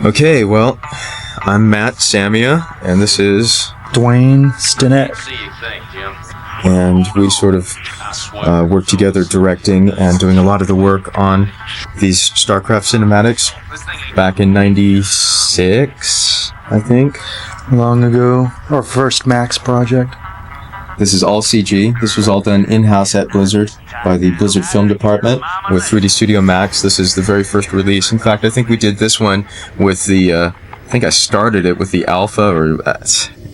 Okay, well, I'm Matt Samia, and this is Duane, Stinnett. And we sort of work together directing and doing a lot of the work on these StarCraft cinematics back in '96, I think. Long ago, our first Max project. This is all CG. This was all done in-house at Blizzard by the Blizzard Film Department with 3D Studio Max. This is the very first release. In fact, I think we did this one with the, I think I started it with the alpha, or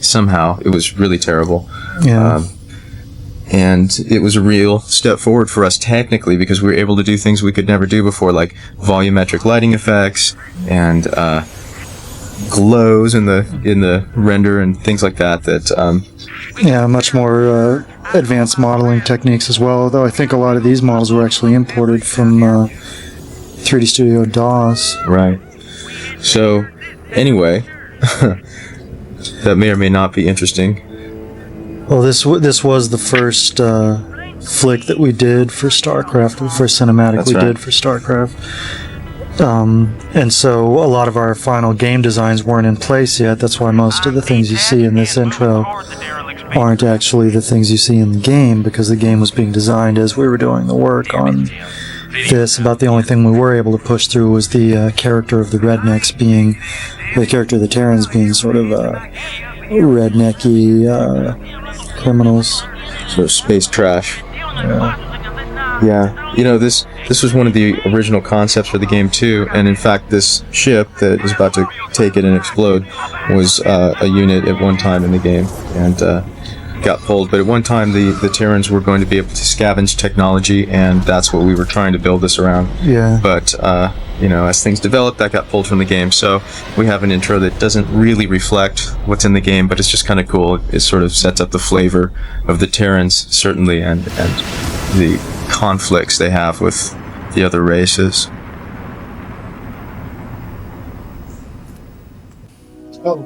somehow it was really terrible. Yeah. And it was a real step forward for us technically, because we were able to do things we could never do before, like volumetric lighting effects and glows in the render and things like that. Yeah, much more advanced modeling techniques as well, though I think a lot of these models were actually imported from 3D Studio DOS. Right. So, anyway, that may or may not be interesting. Well, this was the first flick that we did for StarCraft, the first cinematic did for StarCraft. And so a lot of our final game designs weren't in place yet. That's why most of the things you see in this intro aren't actually the things you see in the game, because the game was being designed as we were doing the work on this. About the only thing we were able to push through was the character of the rednecks being, the character of the Terrans being sort of rednecky criminals. So space trash. Yeah. You know, this was one of the original concepts for the game too, and in fact this ship that is about to take it and explode was a unit at one time in the game, and got pulled. But at one time the Terrans were going to be able to scavenge technology, and that's what we were trying to build this around. Yeah. But you know, as things developed, that got pulled from the game. So we have an intro that doesn't really reflect what's in the game, but it's just kind of cool. It sort of sets up the flavor of the Terrans, certainly, and the conflicts they have with the other races. Oh.